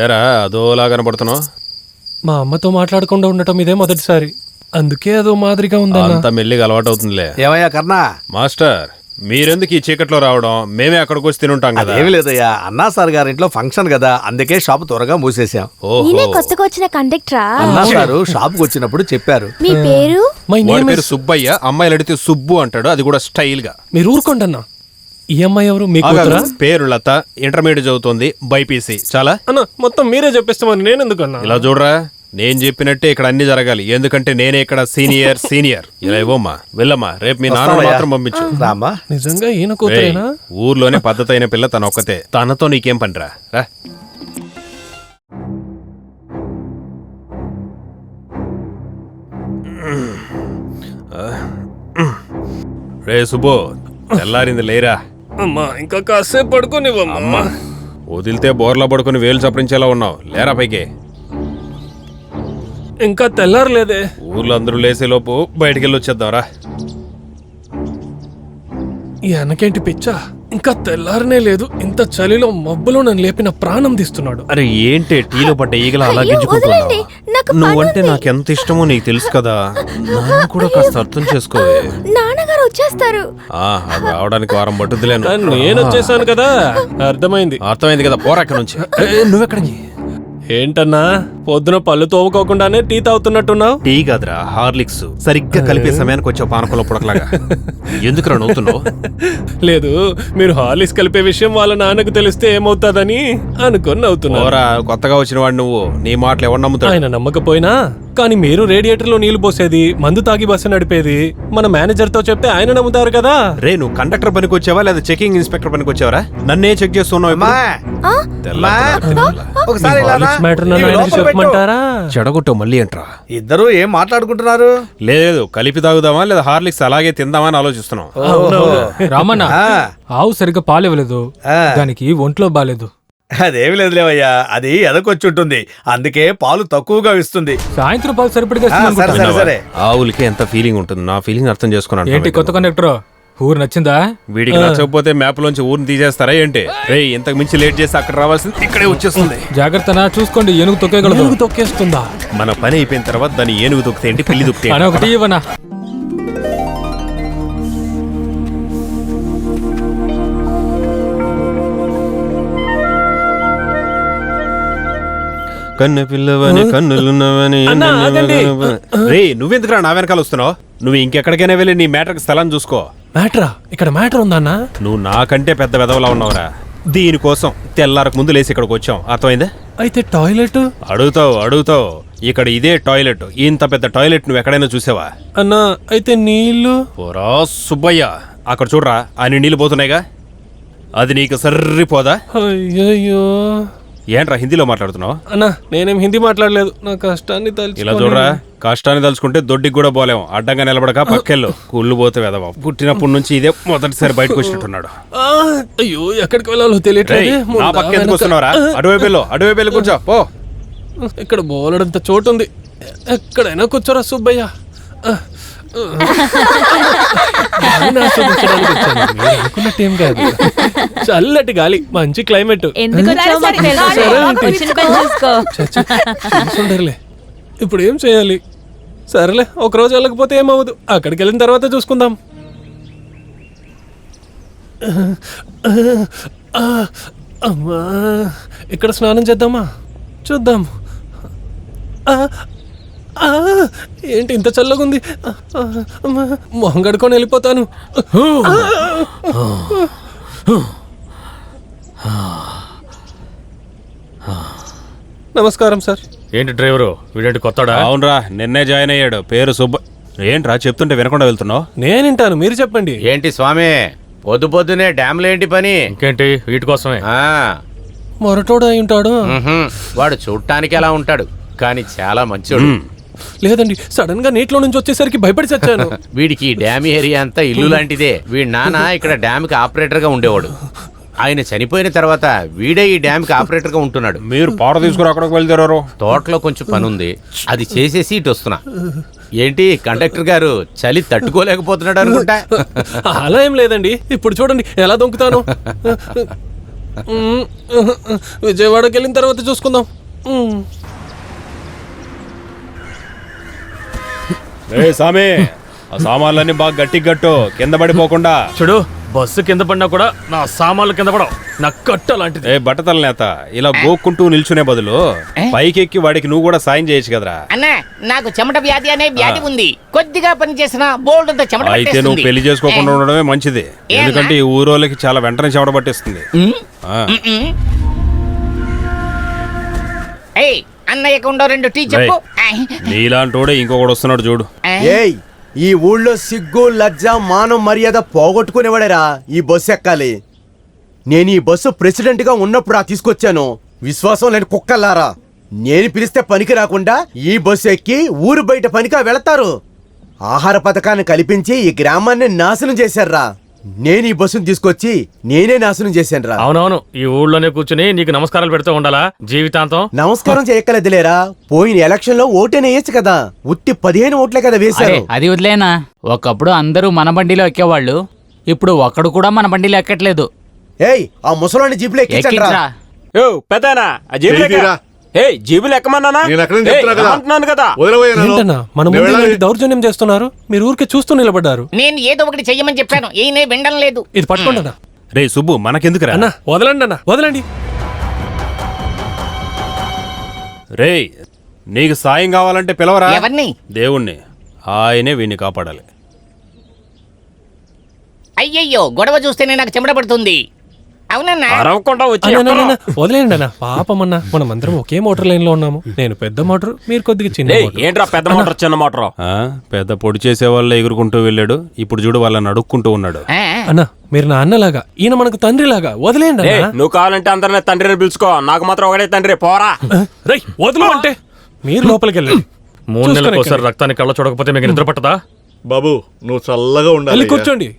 ఏరా అదోలా కనబడుతున్నావు? మా అమ్మతో మాట్లాడకుండా ఉండటం ఇదే మొదటిసారి, అందుకే అదో మాదిరిగా ఉందన్న. అంత మెల్లిగా అలవాటు అవుతుందిలే. ఏమయ్యా కర్ణా? మాస్టర్, మీరెందుకు ఈ చీకట్లో రావడం? మేమే అక్కడికి వచ్చి తినుంటాం కదా. ఏమి లేదయ్యా, అన్నా సార్ గారింట్లో ఫంక్షన్ కదా, అందుకే షాప్ త్వరగా మూసేశాం. నేనే కొత్తగా వచ్చిన కండక్టరా? అన్నా సారు షాప్కి వచ్చినప్పుడు చెప్పారు. మీ పేరు? మై వాడి నేమ్ పేరు సుబ్బయ్య, అమ్మాయిలు అడిగితే సుబ్బు అంటాడు, అది కూడా స్టైల్ గా. మీరు ఊరుకోండి అన్న. ఈ అమ్మాయి ఎవరు? మీ కూతురా? పేరు లత, ఇంటర్మీడియట్ చదువుతోంది, బైపీసీ. చాలా అన్న మొత్తం మీరే చెప్పేస్తామని నేను ఎందుకు అన్నా? ఇలా చూడరా, నేను చెప్పినట్టే ఇక్కడ అన్ని జరగాలి, ఎందుకంటే నేనే ఇక్కడ సీనియర్. ఇలా ఇవ్వమ్మా, వెళ్ళమ్మా, రేపు మీ నాన్న మాత్రం పంపించు. రామ్మా. నిజంగా ఈయన కూతురేనా? ఊర్లోనే పద్ధతి అయిన పిల్ల తన ఒక్కతే, తనతో నీకేం పనిరా? రా. రే సుబ్బు, తెల్లారింది లేరా. అమ్మా ఇంకా కాసేపు పడుకోనివ్వమ్మా. అమ్మా వదిలితే బోర్లా పడుకుని వేలు చప్పరించేలా ఉన్నావు, లేరా పైకి. ఇంకా తెల్లారలేదే. ఊర్లో అందరూ లేసేలోపు బయటికి వెళ్ళి వచ్చేద్దాంరా. ఈ అన్నకేంటి పిచ్చా? ఇంకా తెల్లారనే లేదు, ఇంత చలిలో మబ్బులో నన్ను లేపిన ప్రాణం తీస్తున్నాడు. అరే ఏంటి టీలో పడ్డ ఈగల అలా వదలండి, నాకు గింజుకుంటున్నావు? పని నువ్వంటే ఉంది. నాకెంత ఇష్టమో నీకు తెలుసు కదా, నన్ను కూడా కాస్త అర్థం చేసుకోవే. నాన్నగారు వచ్చేస్తారు. అది రావడానికి వారం పట్టుద్దిలేను. కానీ నేను వచ్చేసాను కదా, అర్థమైంది. అర్థమైంది కదా, పోరా అక్కడి నుంచి. నువ్వెక్కడికి? ఏంటన్నా పొద్దున పళ్ళు తోముకోకుండానే టీ తాగుతున్నట్టున్నావు? టీ కాదురా, హార్లిక్స్. సరిగ్గా కలిపే సమయానికి వచ్చావు పానకంలో పుడకలాగా. ఎందుకురా నవ్వుతున్నావు? లేదు, మీరు హార్లిక్స్ కలిపే విషయం వాళ్ళ నాన్నకు తెలిస్తే ఏమవుతాదని అనుకొని నవ్వుతున్నా. పోరా, కొత్తగా వచ్చిన వాడు నువ్వు, నీ మాటలు ఎవరు నమ్ముతాడు? ఆయన నమ్మకపోయినా కానీ మీరు రేడియేటర్ లో నీళ్లు పోసేది, మందు తాగి బస్సు నడిపేది మన మేనేజర్ తో చెప్తే ఆయన నమ్ముతారు కదా. రే, నువ్వు కండక్టర్ పనికి వచ్చావా లేదా చెకింగ్ ఇన్స్పెక్టర్ పనికి వచ్చావరా? నన్నే చెక్ చేస్తున్నావు ఇప్పుడు? అమ్మా, తెల్లారితే ఒకసారి ఇలా రా. హార్లిక్స్ మ్యాటర్ నన్ను ఇవి ఆయనకి లోపల పెట్టు. చెప్పమంటారా? చెడగొట్టావు మళ్ళీ ఏంట్రా? ఇద్దరు ఏం మాట్లాడుకుంటున్నారు? లేదు, కలిపి తాగుదామా లేదా హార్లిక్స్ అలాగే తిందామా అని ఆలోచిస్తున్నాం. రామన్న, ఆ, ఆవు సరిగ్గా పాలివ్వలేదు, ఆ. దానికి ఒంట్లో బాలేదు. అదేమి లేదులేవయ్యా, అది ఎదకొచ్చుంటుంది, అందుకే పాలు తక్కువగా ఇస్తుంది. సాయంత్రం పాలు సరిపడిగా ఆ, సరే సరే సరే. ఆవులకి ఎంత ఫీలింగ్ ఉంటుంది, నా ఫీలింగ్ అర్థం చేసుకున్నాను. ఏంటి కొత్త కండక్టర్? ఊరు నచ్చిందా? వీడికి నచ్చకపోతే మ్యాప్ లోంచి ఊరిని తీసేస్తారా ఏంటి? రే, ఇంతకు మించి లేట్ చేస్తే అక్కడ రావాల్సింది ఇక్కడే వచ్చేస్తుంది. జాగ్రత్తనా, చూసుకోండి, ఏనుగు తొక్కేయగలదు. ఏనుగు తొక్కేస్తుందా? మన పని అయిపోయిన తర్వాత దాన్ని ఏనుగు తొక్కితే ఏంటి, పిల్లి తొక్కితే అని ఒకటి ఇవ్వనా? కన్ను పిల్లవని కన్నులున్నవని. అన్నా, ఆగండి. రే, నువ్వెందుకురా నా వెనకాల వస్తున్నావు? నువ్వు ఇంకెక్కడికైనా వెళ్ళి నీ మ్యాటర్కి స్థలం చూసుకో. మ్యాటరా? ఇక్కడ మ్యాటర్ ఉందన్నా? నువ్వు నాకంటే పెద్ద వెదవలా ఉన్నావురా. దీనికోసం తెల్లారకు ముందు లేసి ఇక్కడికి వచ్చాం, అర్థమైందా? అయితే టాయిలెట్? అడుగుతావు. ఇక్కడ ఇదే టాయిలెట్. ఇంత పెద్ద టాయిలెట్ నువ్వు ఎక్కడైనా చూసావా? అన్నా అయితే నీళ్లు? పోరా సుబ్బయ్య, అక్కడ చూడరా, అన్ని నీళ్ళు పోతున్నాయిగా, అది నీకు సరిపోదా? అయ్యయ్యో. ఏంట్రా హిందీలో మాట్లాడుతున్నావు? అన్నా నేనేం హిందీ మాట్లాడలేదు, నా కష్టాన్ని ఇలా చూడరా, కష్టాన్ని తలుచుకుంటే దొడ్డికి కూడా పోలేము, అడ్డంగా నిలబడక పక్కెళ్ళు. కుళ్ళు పోతే వెదవా, పుట్టినప్పటి నుంచి ఇదే మొదటిసారి బయటకు వచ్చినట్టున్నాడు. అయ్యో ఎక్కడికి వెళ్ళాలో రేయ్, తెలియట్లేదు. నా పక్క ఎందుకు వస్తున్నావురా? అటువైపు వెళ్ళి కూర్చో పో. ఇక్కడ బోలెడంత చోటు ఉంది, ఎక్కడైనా కూర్చోరా సుబ్బయ్య. బాగానే ఆస్వాదించడానికి వచ్చాను, మీరు అనుకున్నట్టేం కాదు. చల్లటి గాలి, మంచి క్లైమేట్. చూసుండరులే, ఇప్పుడు ఏం చేయాలి? సరేలే, ఒకరోజు వెళ్ళకపోతే ఏమవ్వదు, అక్కడికి వెళ్ళిన తర్వాత చూసుకుందాం. అమ్మా, ఇక్కడ స్నానం చేద్దామా? చూద్దాం. ఏంటి ఇంత చల్లగా ఉంది? మొహం కడుకొని వెళ్ళిపోతాను. నమస్కారం సార్. ఏంటి డ్రైవరు, వీడేంటి కొత్తడా? అవునరా, నిన్నే జాయిన్ అయ్యాడు, పేరు సుబ్బ. ఏంట్రా చెప్తుంటే వినకుండా వెళ్తున్నావు? నేను వింటాను, మీరు చెప్పండి. ఏంటి స్వామి, పొద్దు పొద్దునే డ్యామ్లో ఏంటి పని? ఇంకేంటి, వీటి కోసమే. మొరటోడు అయి ఉంటాడు. వాడు చూడటానికి ఎలా ఉంటాడు, కానీ చాలా మంచోడు. లేదండి, సడన్ గా నీటిలో నుంచి వచ్చేసరికి భయపడి చచ్చాను. వీడికి ఈ డ్యామ్ ఏరియా అంతా ఇల్లు లాంటిదే. వీడి నాన్న ఇక్కడ డ్యామ్ కి ఆపరేటర్ గా ఉండేవాడు. ఆయన చనిపోయిన తర్వాత వీడే ఈ డ్యామ్ కి ఆపరేటర్ గా ఉంటున్నాడు. మీరు పార తీసుకుని అక్కడికి వెళ్తారు? తోటలో కొంచెం పని ఉంది, అది చేసేసి ఇటు వస్తున్నా. ఏంటి కండక్టర్ గారు, చలి తట్టుకోలేకపోతున్నాడు అనుకుంటా. అలా ఏం లేదండి, ఇప్పుడు చూడండి ఎలా దొంకుతాను. విజయవాడకి వెళ్ళిన తర్వాత చూసుకుందాం. సామి ఆ సామాన్లన్నీ బాగా గట్టిగా కట్టు, కింద పడిపోకుండా. చూడు, బస్సు కింద పడినా కూడా నా సామాన్లు కింద పడవు. నా కట్ట లాంటిది. బట్టతల నేత, ఇలా గోక్కుంటూ నిల్చునే బదులు పైకెక్కి వాడికి నువ్వు కూడా సాయం చేయొచ్చు కదరా. అన్నా, నాకు చెమట వ్యాధి అనే వ్యాధి ఉంది. కొద్దిగా పని చేసిన బోల్డ్ అంత చెమట అయితే నువ్వు పట్టేస్తుంది. పెళ్లి చేసుకోకుండా ఉండడమే మంచిది. ఎందుకంటే ఈ ఊరోళ్ళకి చాలా వెంటనే చెమట పట్టేస్తుంది. ఏయ్, అన్నయ్యకు ఉండో 2 టీ చెప్పు. నీలాంటోడే ఇంకొకడు వస్తున్నాడు చూడు. ఏయ్, ఈ ఊళ్ళో సిగ్గు లజ్జ మానం మర్యాద పోగొట్టుకునేవాడేరా ఈ బస్సు ఎక్కాలి. నేను ఈ బస్సు ప్రెసిడెంట్ గా ఉన్నప్పుడు తీసుకొచ్చాను. విశ్వాసం లేని కుక్కల్లారా, నేను పిలిస్తే పనికి రాకుండా ఈ బస్సు ఎక్కి ఊరు బయట పనికా వెళతారు. ఆహార పథకాన్ని కల్పించి ఈ గ్రామాన్ని నాశనం చేశారా. నేను ఈ బస్సును తీసుకొచ్చి నేనే నాశనం చేశాను. అవునవును, ఈ ఊళ్ళోనే కూర్చుని నీకు నమస్కారాలు పెడుతూ ఉండాలా జీవితాంతం? నమస్కారం చేయక్కలేదులేరా, పోయిన ఎలక్షన్ లో ఓటేనేయచ్చు కదా. ఉత్తి 15 ఓట్లే కదా వేశారు. అది వదిలేనా, ఒకప్పుడు అందరూ మన బండిలో ఎక్కేవాళ్ళు, ఇప్పుడు ఒక్కడు కూడా మన బండిలో ఎక్కట్లేదు. ఏయ్, ఆ ముసలాన్ని జీపులో ఎక్కించండి రా. జీబులు ఎక్కమన్నానా కదా. ఏంటన్నా మన ముందు ఇలాంటి దౌర్జన్యం చేస్తున్నారు? మీరు ఊరికే చూస్తూ నిలబడ్డారు. నేను ఏదో ఒకటి చెయ్యమని చెప్పాను, ఈయనే వినడం లేదు. ఇది పట్టుకోండి అన్న. రే సుబ్బు, మనకెందుకురా? అన్న వదలండి, అన్న వదలండి. రే, నీకు సాయం కావాలంటే పిలవరా. ఎవరిని? దేవుణ్ణి. ఆయనే వీడిని కాపాడాలి. అయ్యయ్యో, గొడవ చూస్తేనే నాకు చెమట పడుతుంది. అవునన్నా, వదిలేండి అన్న, పాపమన్నా. మనమందరం ఒకే మోటార్ లైన్ లో ఉన్నాము. నేను పెద్ద మోటార్, మీరు కొద్దిగా చిన్న. ఏంట్రా పెద్ద మోటార్ చిన్న మోటార్? పెద్ద పొడి చేసే వాళ్ళ ఎగురుకుంటూ వెళ్ళాడు, ఇప్పుడు చూడు వాళ్ళని అడుక్కుంటూ ఉన్నాడు. అన్న, మీరు నా అన్నలాగా, ఈయన మనకు తండ్రిలాగా. వదిలేండి అన్న. నువ్వు కావాలంటే అందరినీ తండ్రిని పిలుచుకో, నాకు మాత్రం ఒకటే తండ్రి. పోరా. రై, వదలు అంటే. మీరు లోపలికి వెళ్ళండి. 3 నెలలకోసారి రక్తాన్ని కళ్ళ చూడకపోతే మీకు నిద్ర పట్టదా? బాబు, నువ్వు చల్లగా ఉండాలి. కూర్చోండి.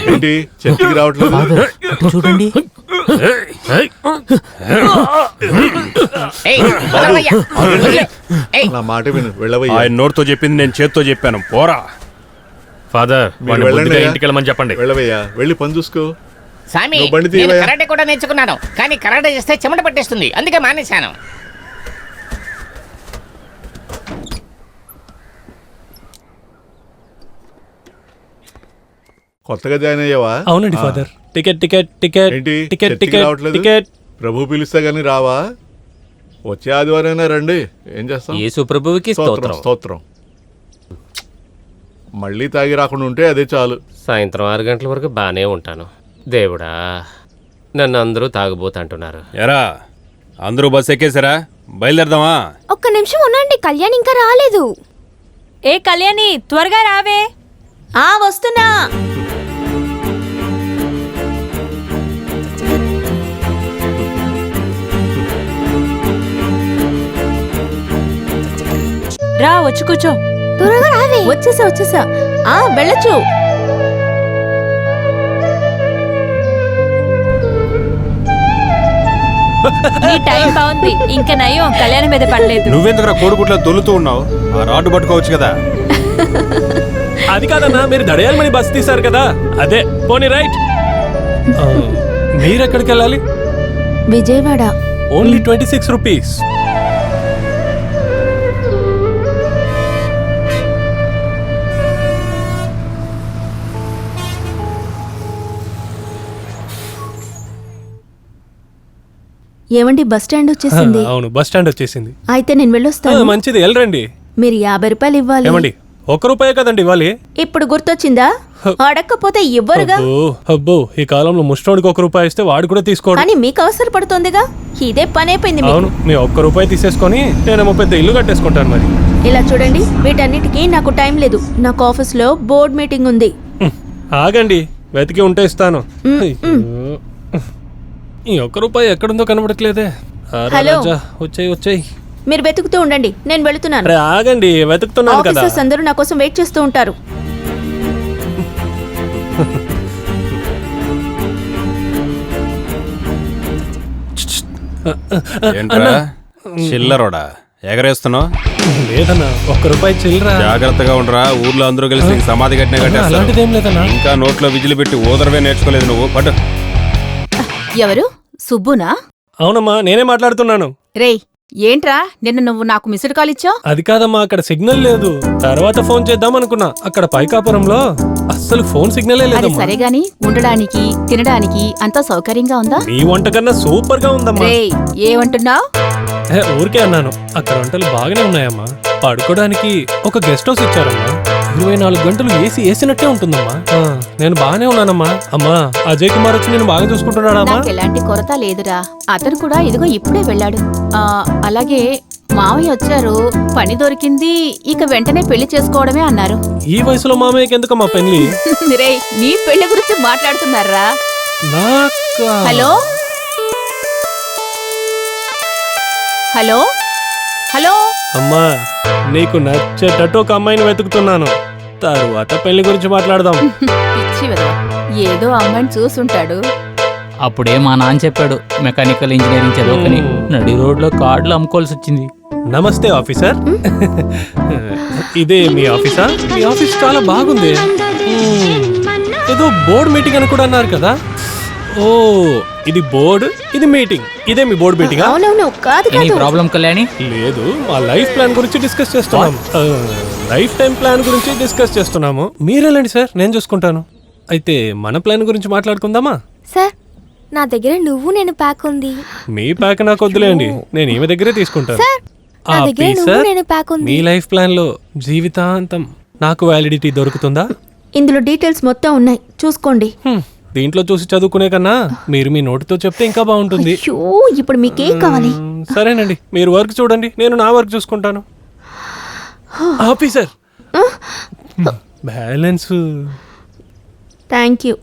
ఏంటి చర్చికి రావట్లేదు? చూడండి. నా మాట విను, వెళ్ళవయ్యా. ఆయన నోటితో చెప్పింది నేను చేత్తో చెప్పాను. పోరా. ఫాదర్, మీరు వెళ్ళండి. ఇంటికి వెళ్ళమని చెప్పండి. వెళ్ళవయ్యా, వెళ్ళి పని చూసుకో. స్వామి, నువ్వు బండి నేను తీయవయ్యా. కరాటే కూడా నేర్చుకున్నాను, కానీ కరాటే చేస్తే చెమట పట్టేస్తుంది, అందుకే మానేశాను. కొత్తగా జాయిన్ అయ్యావా? అవునండి ఫాదర్. టికెట్ టికెట్ టికెట్ ఏంటి టికెట్ చర్చికి టికెట్ రావట్లేదు? టికెట్. ప్రభు పిలిస్తే గానీ రావా? వచ్చే ఆదివారం రండి. ఏం చేస్తాం? యేసు ప్రభువుకి స్తోత్రం స్తోత్రం. మళ్ళీ తాగి రాకుండా ఉంటే అదే చాలు. సాయంత్రం 6 గంటల వరకు బానే ఉంటాను. దేవుడా, నన్ను అందరూ తాగుబోతంటున్నారు. ఎరా, అందరూ బస్ ఎక్కేసారా? బయలుదేరదామా? ఒక్క నిమిషం ఉండండి, కళ్యాణ్ ఇంకా రాలేదు. ఏ కళ్యాణి, త్వరగా రావే. వస్తున్నా. రా, వచ్చి కూర్చో. త్వరగా రావే. వచ్చేసా. వెళ్ళొచ్చు. నీ టైం బాగుంది. ఇంకా నయం కళ్యాణం మీద పడలేదు. నువ్వెందుకురా కోడిగుడ్లో దొల్లుతూ ఉన్నావు? ఆ రాడ్డు పట్టుకోవచ్చు కదా. అది కాదన్నా, మీరు దడయాలమని బస్ తీశారు కదా, అదే. పోనీ రైట్. మీరెక్కడికి వెళ్ళాలి? విజయవాడ. Only 26 rupees. ఏమండి, బస్ స్టాండ్ వచ్చేసింది. అవును, బస్ స్టాండ్ వచ్చేసింది. అయితే నేను వెళ్ళొస్తాను. మంచిది, వెళ్ళరండి. మీరు 50 రూపాయలు ఇవ్వాలి. ఏమండి, ₹1 కదండి ఇవ్వాలి. ఇప్పుడు గుర్తొచ్చిందా? అడగకపోతే ఇవ్వరుగా. అబ్బో, ఈ కాలంలో ముష్టోడికి ₹1 ఇస్తే వాడు కూడా తీసుకోడు. కానీ మీకు అవసరపడుతోందిగా, ఇదే పని అయిపోయింది. అవును, మీ ₹1 తీసేసుకొని నేనేమో పెద్ద ఇల్లు కట్టేసుకుంటాను. మరి ఇలా చూడండి, వీటన్నిటికీ నాకు టైం లేదు. నాకు ఆఫీస్లో బోర్డ్ మీటింగ్ ఉంది. ఆగండి, వెతికి ఉంటే ఇస్తాను. ఈ ₹1 ఎక్కడుందో కనబడట్లేదే. హలో. వచ్చాయి. మీరు వెతుకుతూ ఉండండి, నేను వెళుతున్నాను. ఆగండి, వెతుకుతున్నాను కదా. ఆఫీసర్స్ అందరూ నా కోసం వెయిట్ చేస్తూ ఉంటారు. ఏంట్రా చిల్లరోడా, ఎగరేస్తున్నావు? లేదన్నా, ఒక్క రూపాయి చిల్లరా. జాగ్రత్తగా ఉండరా, ఊర్లో అందరూ కలిసి నీకు సమాధి కట్టిన కట్టేస్తారు. అలాంటిదేం లేదన్నా. ఇంకా నోట్లో విజిలు పెట్టి ఊదరవే నేర్చుకోలేదు నువ్వు. పట్టు. ఎవరు? సుబ్బునా? అవునమ్మా, నేనే మాట్లాడుతున్నాను. రేయ్, ఏంట్రా నిన్న నువ్వు నాకు మిస్డ్ కాల్ ఇచ్చావు? అది కాదమ్మా, అక్కడ సిగ్నల్ లేదు. తర్వాత ఫోన్ చేద్దాం అనుకున్నా. అక్కడ పైకాపురంలో అస్సలు ఫోన్ సిగ్నలే అది లేదమ్మా. సరే గాని ఉండడానికి తినడానికి అంతా సౌకర్యంగా ఉందా? నీ వంట కన్నా సూపర్ గా ఉందమ్మా. రేయ్, ఏమంటున్నావు? ఊరికే అన్నాను. అక్కడ వంటలు బాగానే ఉన్నాయమ్మా. పడుకోవడానికి ఒక గెస్ట్ హౌస్ ఇచ్చారమ్మా. 24 గంటలు ఏసీ వేసినట్టే ఉంటుందమ్మా. నేను బాగానే ఉన్నానమ్మా. అమ్మా, అజయ్ కుమార్ వచ్చి నేను బాగా చూసుకుంటున్నాడమ్మా. నాకు ఎలాంటి కొరత లేదురా. అతను కూడా ఇదిగో ఇప్పుడే వెళ్ళాడు. అలాగే మామయ్య వచ్చారు, పని దొరికింది, ఇక వెంటనే పెళ్లి చేసుకోవడమే అన్నారు. ఈ వయసులో మామయ్యకి ఎందుకమ్మా పెళ్లి? రేయ్, నీ పెళ్లి గురించి మాట్లాడుతున్నారా? హలో హలో హలో అమ్మా, నీకు నచ్చేటట్టు ఒక అమ్మాయిని వెతుకుతున్నాను. తరువాత పెళ్లి గురించి మాట్లాడదాం. పిచ్చి వెధవ. ఏదో అమ్మాయిని చూసుంటాడు. అప్పుడే మా నాన్న చెప్పాడు మెకానికల్ ఇంజనీరింగ్ చదువుకుని నడి రోడ్లో కార్డులు అమ్ముకోవాల్సి వచ్చింది. నమస్తే ఆఫీసర్. ఇదే మీ ఆఫీసా? మీ ఆఫీస్ చాలా బాగుంది. ఏదో బోర్డు మీటింగ్ అని కూడా అన్నారు కదా. ఓ, ఇది బోర్డు, ఇది మీటింగ్. ఇదే మీ బోర్డు మీటింగ్? అవునవును, కాదు ఎనీ ప్రాబ్లం కళ్యాణి? లేదు, మా లైఫ్ ప్లాన్ గురించి డిస్కస్ చేస్తున్నాం. లైఫ్ టైం ప్లాన్ గురించి డిస్కస్ చేస్తున్నాము. మీరేలండి సార్, నేను చూసుకుంటాను. అయితే మన ప్లాన్ గురించి మాట్లాడుకుందామా? సార్, నా దగ్గర నువ్వు నేను ప్యాక్ ఉంది. మీ ప్యాక్ నాకు వద్దులేండి, నేను ఈమె దగ్గరే తీసుకుంటాను. సార్, నా దగ్గర నువ్వు నేను ప్యాక్ ఉంది. మీ లైఫ్ ప్లాన్ లో జీవితాంతం నాకు వ్యాలిడిటీ దొరుకుతుందా? ఇందులో డీటెయిల్స్ మొత్తం ఉన్నాయి, చూసుకోండి. దీంట్లో చూసి చదువుకునే కన్నా మీరు మీ నోటితో చెప్తే ఇంకా బాగుంటుంది. అయ్యో, ఇప్పుడు మీకేం కావాలి? సరేనండి, మీరు వర్క్ చూడండి, నేను నా వర్క్ చూసుకుంటాను. Officer, balance. Thank you.